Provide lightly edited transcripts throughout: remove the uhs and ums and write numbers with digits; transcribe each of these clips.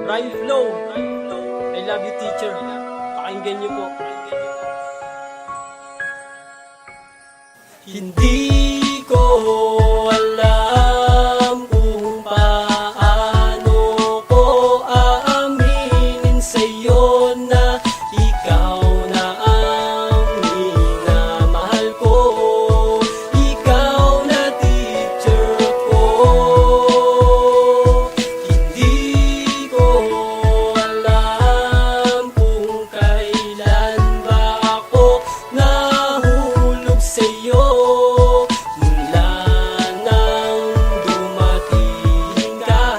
Rhyme flow. I love you, teacher. Pakinggan niyo po. Hindi ko alam kung paano ko aaminin sa'yo na ikaw na ang minamahal ko. Ikaw na teacher ko. Hindi ko alam kung kailan ba ako nahulog sa'yo. Mula nang dumating ka,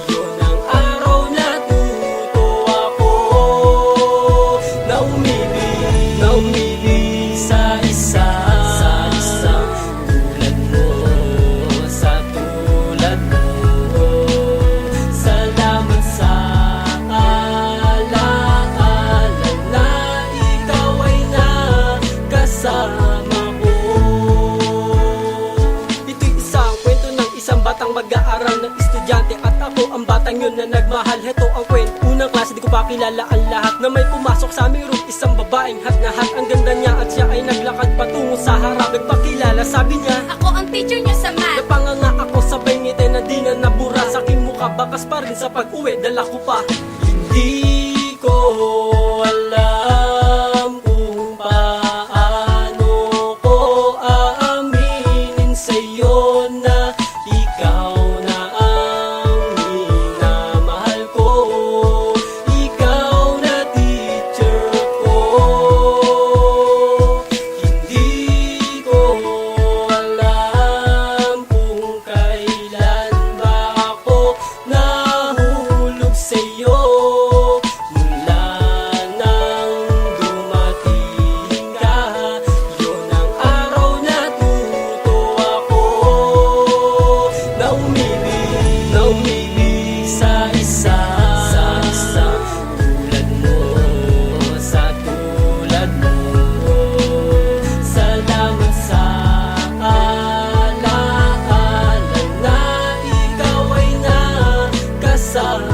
yun ang araw na tuto ako na umibig sa isa tulad mo, sa tulad mo. Salamat sa alaala na ikaw ay nakasama ko. Ito'y isang kwento ng isang batang mag-aaral ng estudyante, at ako ang batang yun na nagmahal. Heto ang kwento, unang klase di ko pa kilala ang lahat, na may pumasok sa aming room, isang babaeng hat na hat. Ang ganda niya at siya ay naglakad patungo sa harap. Nagpakilala, sabi niya, ako ang teacher niyo sa math. napanganga ako sabay ngiti na di na nabura sa aking mukha. Bakas pa rin sa pag-uwi, dala ko pa. Hindi ko alam kung paano ko aaminin sa'yo na ikaw na ang minamahal ko. Ikaw na teacher ko. Hindi ko alam kung kailan ba ako nahulog sa'yo. Mula nang dumating ka, yun ang araw na tuto ako na umibig sa isa tulad mo, sa tulad mo. Salamat sa alaala na ikaw ay nakasama